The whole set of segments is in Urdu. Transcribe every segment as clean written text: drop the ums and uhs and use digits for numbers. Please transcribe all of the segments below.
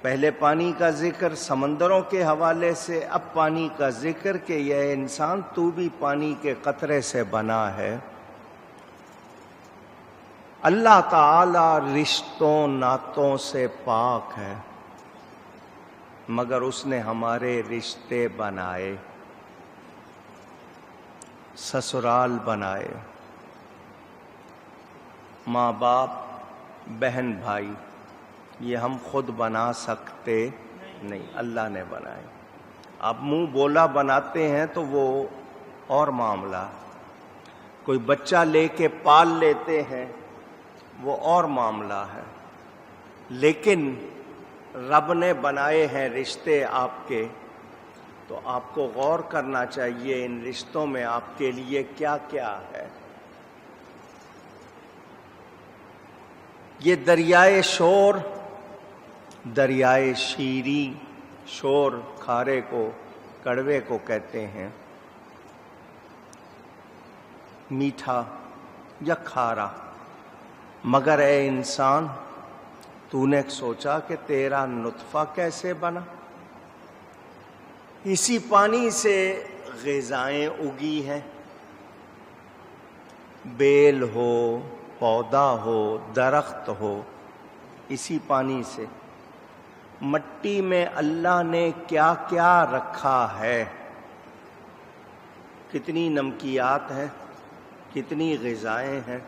پہلے پانی کا ذکر سمندروں کے حوالے سے، اب پانی کا ذکر کہ یہ انسان تو بھی پانی کے قطرے سے بنا ہے۔ اللہ تعالی رشتوں ناتوں سے پاک ہے، مگر اس نے ہمارے رشتے بنائے، سسرال بنائے، ماں باپ، بہن بھائی، یہ ہم خود بنا سکتے نہیں، اللہ نے بنائے۔ آپ منہ بولا بناتے ہیں تو وہ اور معاملہ، کوئی بچہ لے کے پال لیتے ہیں وہ اور معاملہ ہے، لیکن رب نے بنائے ہیں رشتے آپ کے، تو آپ کو غور کرنا چاہیے ان رشتوں میں آپ کے لیے کیا کیا ہے۔ یہ دریائے شور، دریائے شیریں، شور کھارے کو، کڑوے کو کہتے ہیں، میٹھا یا کھارا، مگر اے انسان تو نے سوچا کہ تیرا نطفہ کیسے بنا؟ اسی پانی سے غذائیں اگی ہیں، بیل ہو، پودا ہو، درخت ہو، اسی پانی سے۔ مٹی میں اللہ نے کیا کیا رکھا ہے، کتنی نمکیات ہیں، کتنی غذائیں ہیں،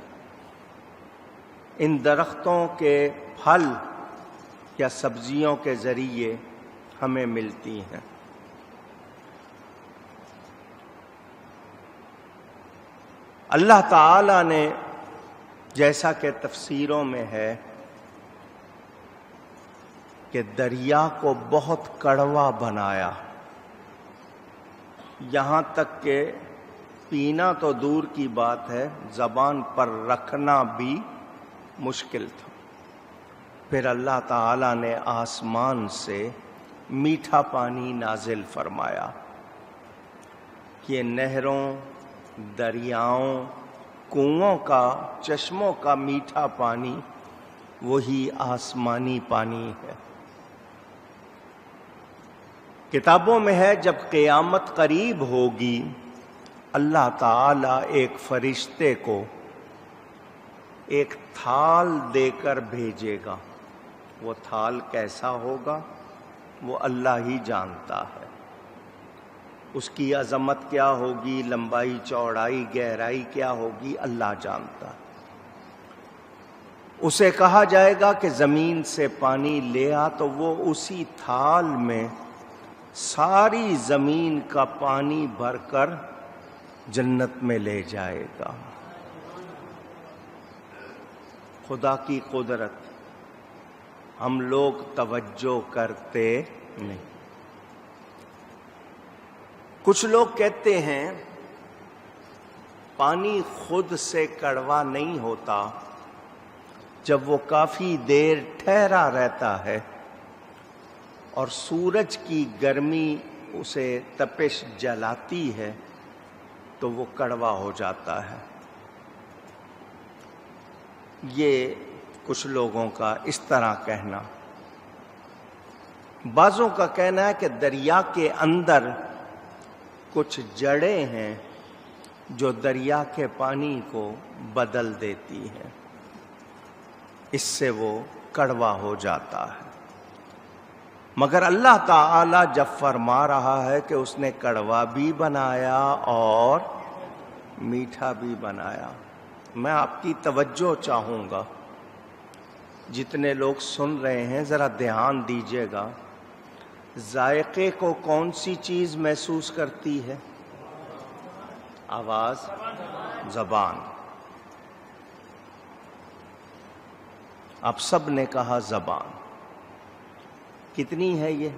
ان درختوں کے پھل یا سبزیوں کے ذریعے ہمیں ملتی ہیں۔ اللہ تعالی نے جیسا کہ تفسیروں میں ہے کہ دریا کو بہت کڑوا بنایا، یہاں تک کہ پینا تو دور کی بات ہے، زبان پر رکھنا بھی مشکل تھا۔ پھر اللہ تعالی نے آسمان سے میٹھا پانی نازل فرمایا کہ نہروں، دریاؤں، کنوؤں کا، چشموں کا میٹھا پانی وہی آسمانی پانی ہے۔ کتابوں میں ہے جب قیامت قریب ہوگی اللہ تعالی ایک فرشتے کو ایک تھال دے کر بھیجے گا، وہ تھال کیسا ہوگا وہ اللہ ہی جانتا ہے، اس کی عظمت کیا ہوگی، لمبائی، چوڑائی، گہرائی کیا ہوگی، اللہ جانتا ہے۔ اسے کہا جائے گا کہ زمین سے پانی لے آ، تو وہ اسی تھال میں ساری زمین کا پانی بھر کر جنت میں لے جائے گا۔ خدا کی قدرت ہم لوگ توجہ کرتے نہیں۔ کچھ لوگ کہتے ہیں پانی خود سے کڑوا نہیں ہوتا، جب وہ کافی دیر ٹھہرا رہتا ہے اور سورج کی گرمی اسے تپش جلاتی ہے تو وہ کڑوا ہو جاتا ہے۔ یہ کچھ لوگوں کا اس طرح کہنا۔ بعضوں کا کہنا ہے کہ دریا کے اندر کچھ جڑیں ہیں جو دریا کے پانی کو بدل دیتی ہیں، اس سے وہ کڑوا ہو جاتا ہے۔ مگر اللہ تعالی جب فرما رہا ہے کہ اس نے کڑوا بھی بنایا اور میٹھا بھی بنایا، میں آپ کی توجہ چاہوں گا، جتنے لوگ سن رہے ہیں ذرا دھیان دیجیے گا۔ ذائقے کو کون سی چیز محسوس کرتی ہے؟ آواز، زبان۔ آپ سب نے کہا زبان۔ کتنی ہے یہ؟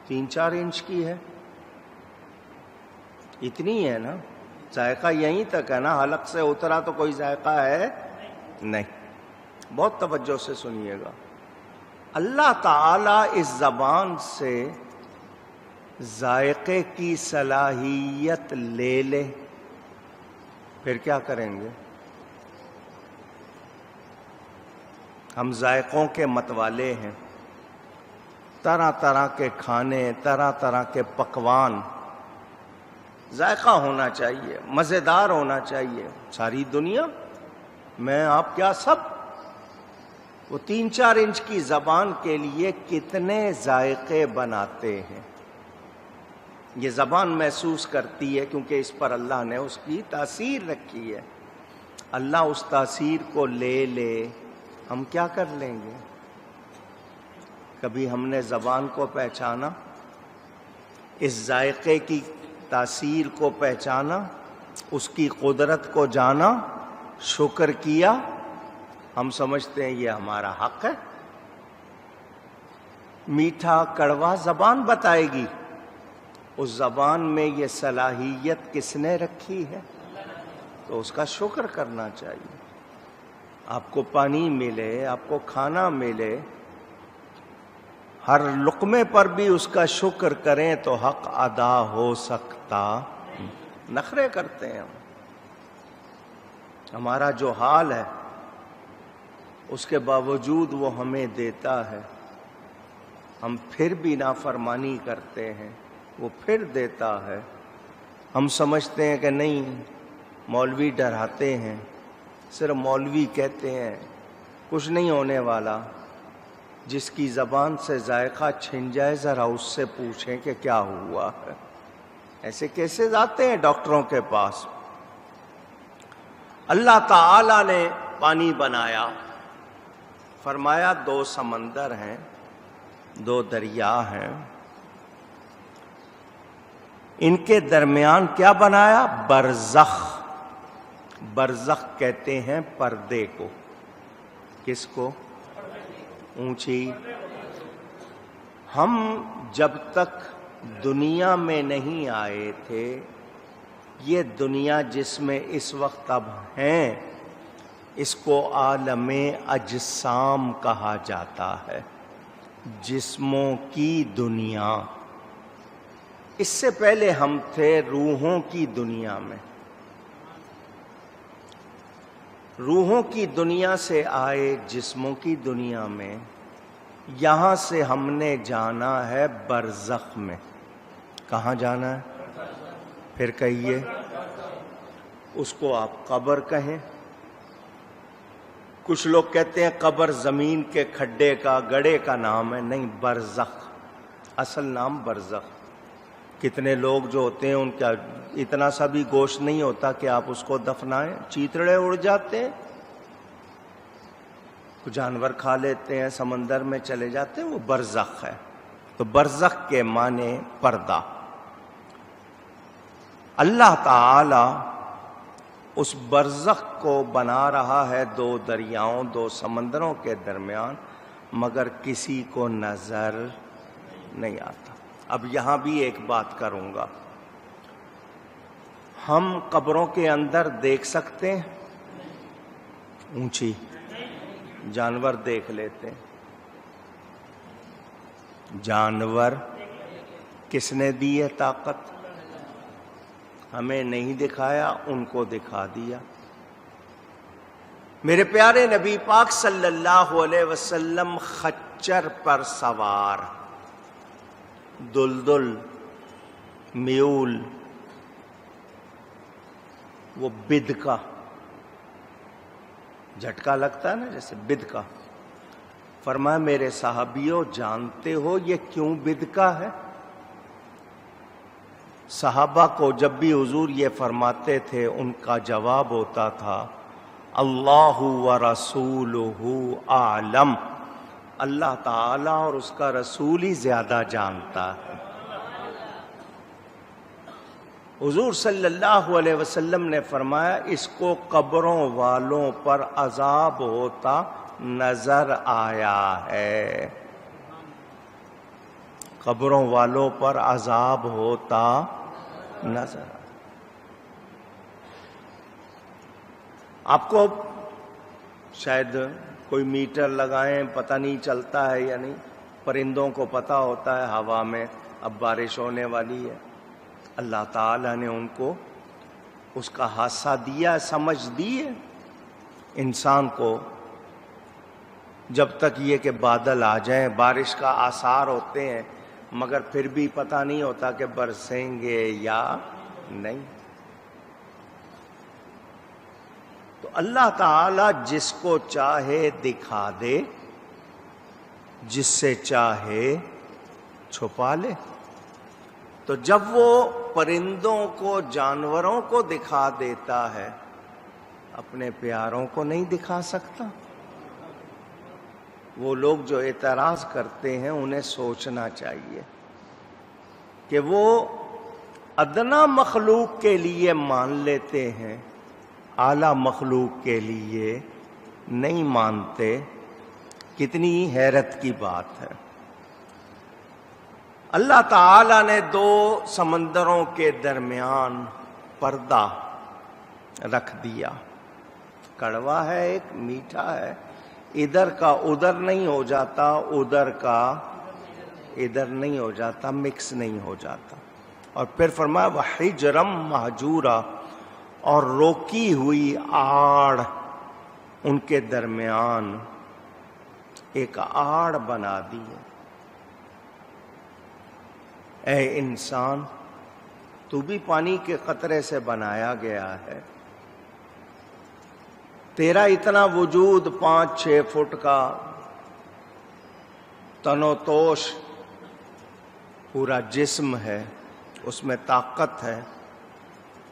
3-4 انچ کی ہے؟ اتنی ہے نا؟ ذائقہ یہیں تک ہے نا، حلق سے اترا تو کوئی ذائقہ ہے نہیں۔ بہت توجہ سے سنیے گا۔ اللہ تعالی اس زبان سے ذائقے کی صلاحیت لے لے، پھر کیا کریں گے؟ ہم ذائقوں کے متوالے ہیں۔ طرح طرح کے کھانے، طرح طرح کے پکوان، ذائقہ ہونا چاہیے، مزیدار ہونا چاہیے. ساری دنیا میں آپ کیا سب وہ 3-4 انچ کی زبان کے لیے کتنے ذائقے بناتے ہیں. یہ زبان محسوس کرتی ہے کیونکہ اس پر اللہ نے اس کی تاثیر رکھی ہے. اللہ اس تاثیر کو لے ہم کیا کر لیں گے؟ کبھی ہم نے زبان کو پہچانا، اس ذائقے کی تاثیر کو پہچانا، اس کی قدرت کو جانا، شکر کیا؟ ہم سمجھتے ہیں یہ ہمارا حق ہے. میٹھا کڑوا زبان بتائے گی. اس زبان میں یہ صلاحیت کس نے رکھی ہے؟ تو اس کا شکر کرنا چاہیے. آپ کو پانی ملے، آپ کو کھانا ملے، ہر لقمے پر بھی اس کا شکر کریں تو حق ادا ہو سکتا. نخرے کرتے ہیں ہمارا جو حال ہے، اس کے باوجود وہ ہمیں دیتا ہے، ہم پھر بھی نافرمانی کرتے ہیں، وہ پھر دیتا ہے. ہم سمجھتے ہیں کہ نہیں، مولوی ڈراتے ہیں، صرف مولوی کہتے ہیں کچھ نہیں ہونے والا. جس کی زبان سے ذائقہ چھن جائے ذرا اس سے پوچھیں کہ کیا ہوا ہے. ایسے کیسز آتے ہیں ڈاکٹروں کے پاس. اللہ تعالی نے پانی بنایا، فرمایا 2 سمندر ہیں، 2 دریا ہیں، ان کے درمیان کیا بنایا؟ برزخ. برزخ کہتے ہیں پردے کو. کس کو؟ اونچی. ہم جب تک دنیا میں نہیں آئے تھے، یہ دنیا جس میں اس وقت اب ہیں، اس کو عالم اجسام کہا جاتا ہے، جسموں کی دنیا. اس سے پہلے ہم تھے روحوں کی دنیا میں. روحوں کی دنیا سے آئے جسموں کی دنیا میں. یہاں سے ہم نے جانا ہے برزخ میں. کہاں جانا ہے؟ پھر کہیے. اس کو آپ قبر کہیں. کچھ لوگ کہتے ہیں قبر زمین کے کھڈے کا، گڑھے کا نام ہے. نہیں، برزخ اصل نام برزخ. کتنے لوگ جو ہوتے ہیں ان کا اتنا سا بھی گوشت نہیں ہوتا کہ آپ اس کو دفنائیں. چیتڑے اڑ جاتے ہیں، کچھ جانور کھا لیتے ہیں، سمندر میں چلے جاتے ہیں، وہ برزخ ہے. تو برزخ کے معنی پردہ. اللہ تعالی اس برزخ کو بنا رہا ہے 2 دریاؤں، 2 سمندروں کے درمیان، مگر کسی کو نظر نہیں آتا. اب یہاں بھی ایک بات کروں گا. ہم قبروں کے اندر دیکھ سکتے ہیں؟ اونچی. جانور دیکھ لیتے ہیں. جانور کس نے دی ہے طاقت؟ ہمیں نہیں دکھایا، ان کو دکھا دیا. میرے پیارے نبی پاک صلی اللہ علیہ وسلم خچر پر سوار، دلدل، میول، وہ بد کا جھٹکا لگتا ہے نا جیسے بد کا. فرمایا میرے صحابیوں جانتے ہو یہ کیوں بد کا ہے؟ صحابہ کو جب بھی حضور یہ فرماتے تھے ان کا جواب ہوتا تھا اللہ ورسولہ اعلم. اللہ تعالی اور اس کا رسول ہی زیادہ جانتا ہے. حضور صلی اللہ علیہ وسلم نے فرمایا اس کو قبروں والوں پر عذاب ہوتا نظر آیا ہے. قبروں والوں پر عذاب ہوتا نظر آیا. آپ کو شاید کوئی میٹر لگائیں پتہ نہیں چلتا ہے یا نہیں. پرندوں کو پتہ ہوتا ہے ہوا میں اب بارش ہونے والی ہے. اللہ تعالیٰ نے ان کو اس کا حادثہ دیا، سمجھ دی ہے. انسان کو جب تک یہ کہ بادل آ جائیں، بارش کا آثار ہوتے ہیں، مگر پھر بھی پتہ نہیں ہوتا کہ برسیں گے یا نہیں۔ تو اللہ تعالی جس کو چاہے دکھا دے، جس سے چاہے چھپا لے۔ تو جب وہ پرندوں کو، جانوروں کو دکھا دیتا ہے، اپنے پیاروں کو نہیں دکھا سکتا؟ وہ لوگ جو اعتراض کرتے ہیں انہیں سوچنا چاہیے کہ وہ ادنا مخلوق کے لیے مان لیتے ہیں، اعلیٰ مخلوق کے لیے نہیں مانتے۔ کتنی حیرت کی بات ہے۔ اللہ تعالی نے دو سمندروں کے درمیان پردہ رکھ دیا، کڑوا ہے ایک، میٹھا ہے، ادھر کا ادھر نہیں ہو جاتا، ادھر کا ادھر نہیں ہو جاتا، مکس نہیں ہو جاتا۔ اور پھر فرمایا وَحِجْرًا مَحْجُورًا، اور روکی ہوئی آڑ ان کے درمیان ایک آڑ بنا دی ہے۔ اے انسان، تو بھی پانی کے قطرے سے بنایا گیا ہے، تیرا اتنا وجود 5-6 فٹ کا تن و توش پورا جسم ہے، اس میں طاقت ہے،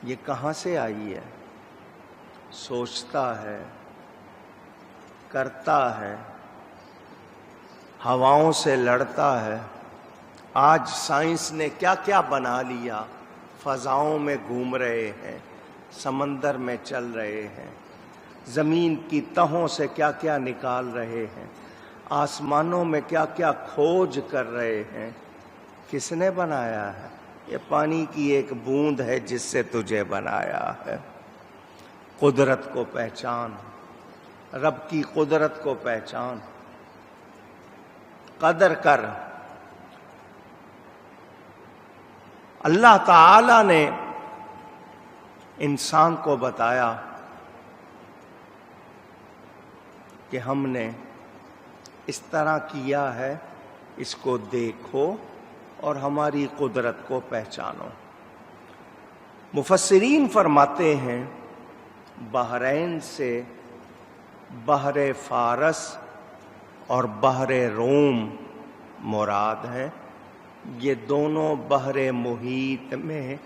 یہ کہاں سے آئی ہے؟ سوچتا ہے، کرتا ہے، ہواؤں سے لڑتا ہے۔ آج سائنس نے کیا کیا بنا لیا، فضاؤں میں گھوم رہے ہیں، سمندر میں چل رہے ہیں، زمین کی تہوں سے کیا کیا نکال رہے ہیں، آسمانوں میں کیا کیا کھوج کر رہے ہیں۔ کس نے بنایا ہے؟ یہ پانی کی ایک بوند ہے جس سے تجھے بنایا ہے۔ قدرت کو پہچان، رب کی قدرت کو پہچان، قدر کر۔ اللہ تعالی نے انسان کو بتایا کہ ہم نے اس طرح کیا ہے، اس کو دیکھو اور ہماری قدرت کو پہچانو۔ مفسرین فرماتے ہیں بحرین سے بحر فارس اور بحر روم مراد ہے۔ یہ دونوں بحر محیط میں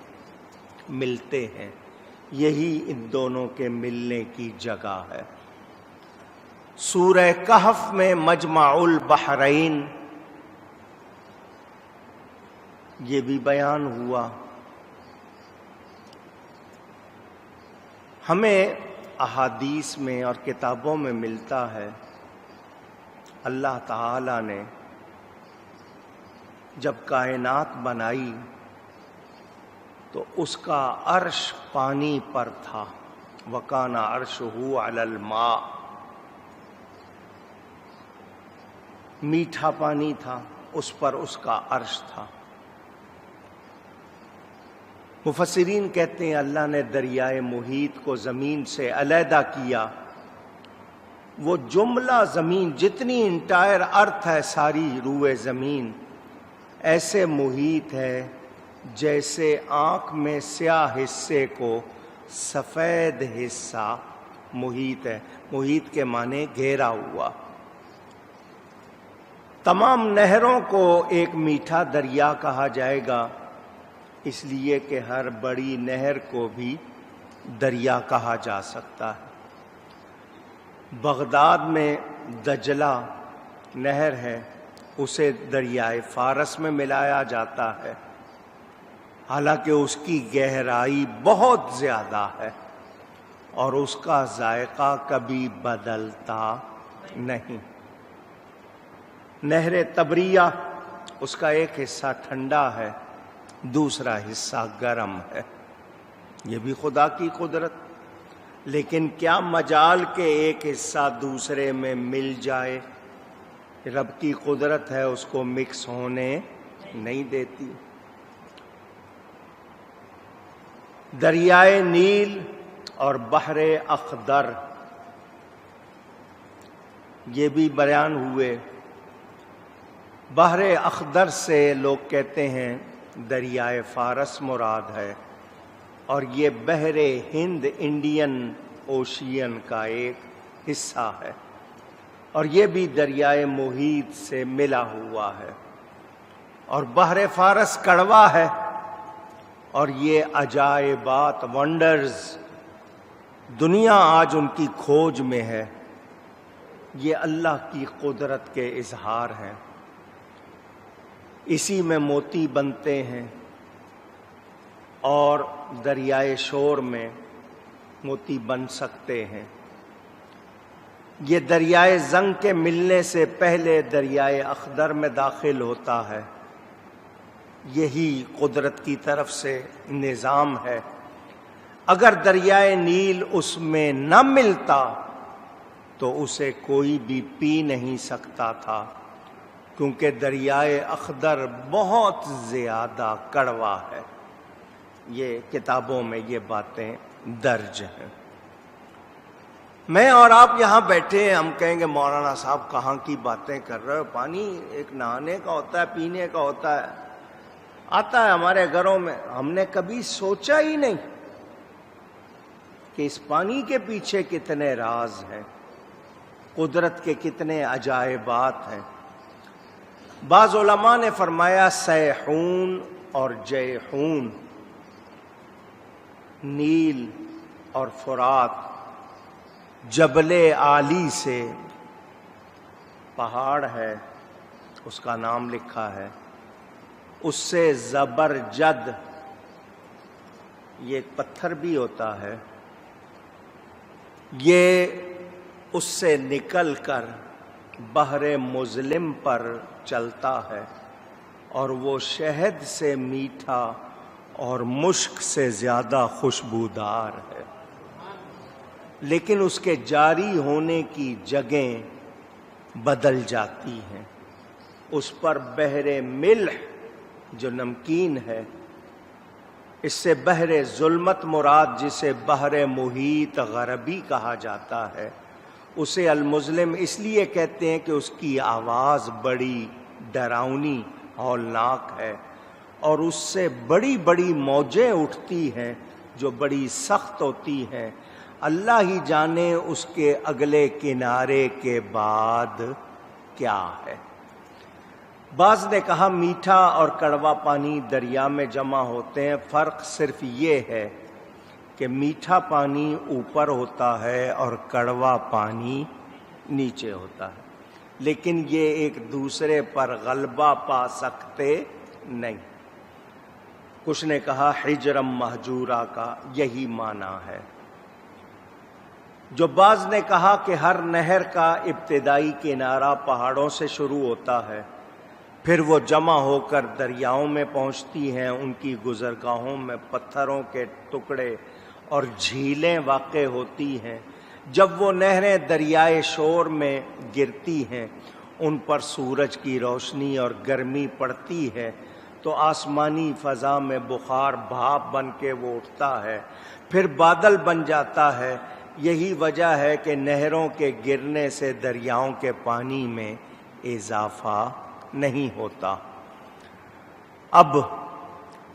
ملتے ہیں، یہی ان دونوں کے ملنے کی جگہ ہے۔ سورہ کہف میں مجمع البحرین یہ بھی بیان ہوا۔ ہمیں احادیث میں اور کتابوں میں ملتا ہے اللہ تعالی نے جب کائنات بنائی تو اس کا عرش پانی پر تھا، وَكَانَ عَرْشُهُ عَلَى الْمَاءِ، میٹھا پانی تھا، اس پر اس کا عرش تھا۔ مفسرین کہتے ہیں اللہ نے دریائے محیط کو زمین سے علیحدہ کیا۔ وہ جملہ زمین، جتنی انٹائر ارتھ ہے، ساری روئے زمین، ایسے محیط ہے جیسے آنکھ میں سیاہ حصے کو سفید حصہ محیط ہے۔ محیط کے معنی گھیرا ہوا۔ تمام نہروں کو ایک میٹھا دریا کہا جائے گا، اس لیے کہ ہر بڑی نہر کو بھی دریا کہا جا سکتا ہے۔ بغداد میں دجلہ نہر ہے، اسے دریائے فارس میں ملایا جاتا ہے، حالانکہ اس کی گہرائی بہت زیادہ ہے اور اس کا ذائقہ کبھی بدلتا نہیں۔ نہر تبریہ، اس کا ایک حصہ ٹھنڈا ہے، دوسرا حصہ گرم ہے۔ یہ بھی خدا کی قدرت، لیکن کیا مجال کہ ایک حصہ دوسرے میں مل جائے؟ رب کی قدرت ہے، اس کو مکس ہونے نہیں دیتی۔ دریائے نیل اور بحر اخضر یہ بھی بیان ہوئے۔ بحر اخضر سے لوگ کہتے ہیں دریائے فارس مراد ہے، اور یہ بحر ہند انڈین اوشین کا ایک حصہ ہے، اور یہ بھی دریائے محیط سے ملا ہوا ہے، اور بحر فارس کڑوا ہے، اور یہ عجائبات ونڈرز دنیا آج ان کی کھوج میں ہے، یہ اللہ کی قدرت کے اظہار ہیں۔ اسی میں موتی بنتے ہیں، اور دریائے شور میں موتی بن سکتے ہیں۔ یہ دریائے زنگ کے ملنے سے پہلے دریائے اخضر میں داخل ہوتا ہے۔ یہی قدرت کی طرف سے نظام ہے۔ اگر دریائے نیل اس میں نہ ملتا تو اسے کوئی بھی پی نہیں سکتا تھا، کیونکہ دریائے اخضر بہت زیادہ کڑوا ہے۔ یہ کتابوں میں یہ باتیں درج ہیں۔ میں اور آپ یہاں بیٹھے ہیں، ہم کہیں گے مولانا صاحب کہاں کی باتیں کر رہے ہو، پانی ایک نہانے کا ہوتا ہے، پینے کا ہوتا ہے، آتا ہے ہمارے گھروں میں۔ ہم نے کبھی سوچا ہی نہیں کہ اس پانی کے پیچھے کتنے راز ہیں، قدرت کے کتنے عجائبات ہیں۔ بعض علماء نے فرمایا سیحون اور جیحون، نیل اور فرات، جبل عالی سے پہاڑ ہے، اس کا نام لکھا ہے، اس سے زبرجد، یہ ایک پتھر بھی ہوتا ہے، یہ اس سے نکل کر بحر مظلم پر چلتا ہے، اور وہ شہد سے میٹھا اور مشک سے زیادہ خوشبودار ہے، لیکن اس کے جاری ہونے کی جگہیں بدل جاتی ہیں۔ اس پر بحر ملح جو نمکین ہے، اس سے بحر ظلمت مراد جسے بحر محیط غربی کہا جاتا ہے، اسے المظلم اس لیے کہتے ہیں کہ اس کی آواز بڑی ڈراؤنی ہولناک ہے، اور اس سے بڑی بڑی موجیں اٹھتی ہیں جو بڑی سخت ہوتی ہیں۔ اللہ ہی جانے اس کے اگلے کنارے کے بعد کیا ہے۔ بعض نے کہا میٹھا اور کڑوا پانی دریا میں جمع ہوتے ہیں، فرق صرف یہ ہے کہ میٹھا پانی اوپر ہوتا ہے اور کڑوا پانی نیچے ہوتا ہے، لیکن یہ ایک دوسرے پر غلبہ پا سکتے نہیں۔ کچھ نے کہا حجرم مہجورہ کا یہی معنی ہے۔ جو بعض نے کہا کہ ہر نہر کا ابتدائی کنارہ پہاڑوں سے شروع ہوتا ہے، پھر وہ جمع ہو کر دریاؤں میں پہنچتی ہیں، ان کی گزرگاہوں میں پتھروں کے ٹکڑے اور جھیلیں واقع ہوتی ہیں۔ جب وہ نہریں دریائے شور میں گرتی ہیں، ان پر سورج کی روشنی اور گرمی پڑتی ہے تو آسمانی فضا میں بخار بھاپ بن کے وہ اٹھتا ہے، پھر بادل بن جاتا ہے۔ یہی وجہ ہے کہ نہروں کے گرنے سے دریاؤں کے پانی میں اضافہ نہیں ہوتا۔ اب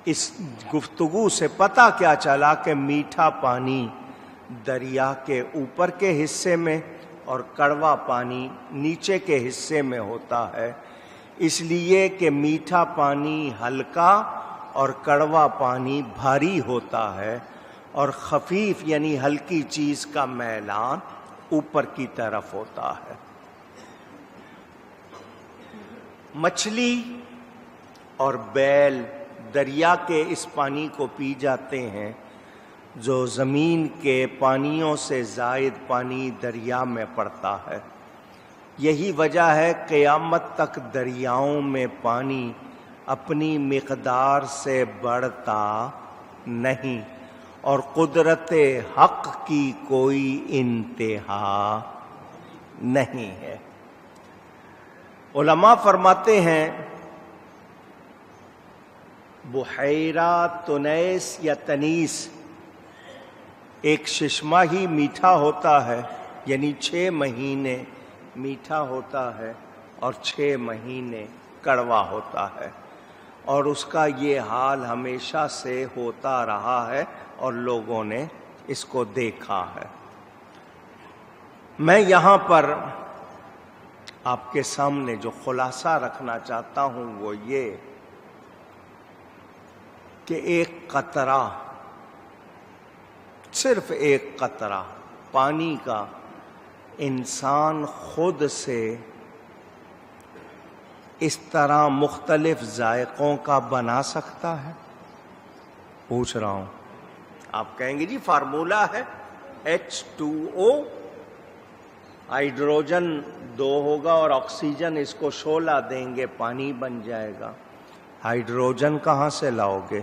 اس گفتگو سے پتہ کیا چلا کہ میٹھا پانی دریا کے اوپر کے حصے میں اور کڑوا پانی نیچے کے حصے میں ہوتا ہے، اس لیے کہ میٹھا پانی ہلکا اور کڑوا پانی بھاری ہوتا ہے، اور خفیف یعنی ہلکی چیز کا میلان اوپر کی طرف ہوتا ہے۔ مچھلی اور بیل دریا کے اس پانی کو پی جاتے ہیں جو زمین کے پانیوں سے زائد پانی دریا میں پڑتا ہے۔ یہی وجہ ہے قیامت تک دریاؤں میں پانی اپنی مقدار سے بڑھتا نہیں، اور قدرت حق کی کوئی انتہا نہیں ہے۔ علماء فرماتے ہیں بحیرہ تنیس یا تنیس ایک ششمہ ہی میٹھا ہوتا ہے، یعنی 6 مہینے میٹھا ہوتا ہے اور 6 مہینے کڑوا ہوتا ہے، اور اس کا یہ حال ہمیشہ سے ہوتا رہا ہے اور لوگوں نے اس کو دیکھا ہے۔ میں یہاں پر آپ کے سامنے جو خلاصہ رکھنا چاہتا ہوں وہ یہ کہ ایک قطرہ، صرف ایک قطرہ پانی کا انسان خود سے اس طرح مختلف ذائقوں کا بنا سکتا ہے؟ پوچھ رہا ہوں۔ آپ کہیں گے جی فارمولہ ہے H2O، ہائیڈروجن 2 ہوگا اور آکسیجن اس کو شعلہ دیں گے، پانی بن جائے گا۔ ہائیڈروجن کہاں سے لاؤ گے؟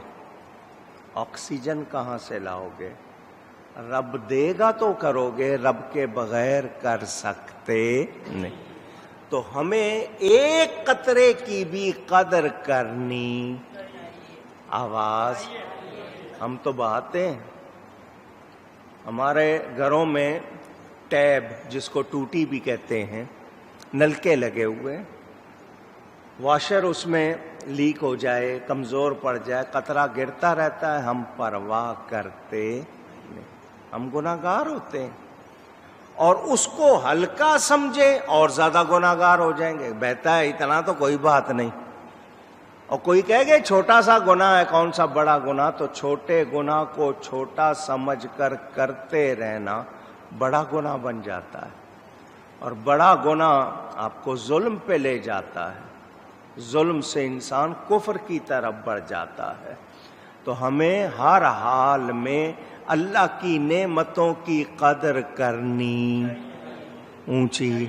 آکسیجن کہاں سے لاؤ گے؟ رب دے گا تو کرو گے، رب کے بغیر کر سکتے نہیں۔ تو ہمیں ایک قطرے کی بھی قدر کرنی، آواز ہم تو بہاتے ہیں، ہمارے گھروں میں ٹیب جس کو ٹوٹی بھی کہتے ہیں، نلکے لگے ہوئے، واشر اس میں لیک ہو جائے، کمزور پڑ جائے، قطرہ گرتا رہتا ہے، ہم پرواہ کرتے نہیں، ہم گناہگار ہوتے ہیں، اور اس کو ہلکا سمجھے اور زیادہ گناہگار ہو جائیں گے۔ بہتا ہے اتنا تو کوئی بات نہیں، اور کوئی کہے گا چھوٹا سا گناہ ہے، کون سا بڑا گناہ؟ تو چھوٹے گناہ کو چھوٹا سمجھ کر کرتے رہنا بڑا گناہ بن جاتا ہے، اور بڑا گناہ آپ کو ظلم پہ لے جاتا ہے، ظلم سے انسان کفر کی طرف بڑھ جاتا ہے۔ تو ہمیں ہر حال میں اللہ کی نعمتوں کی قدر کرنی، اونچی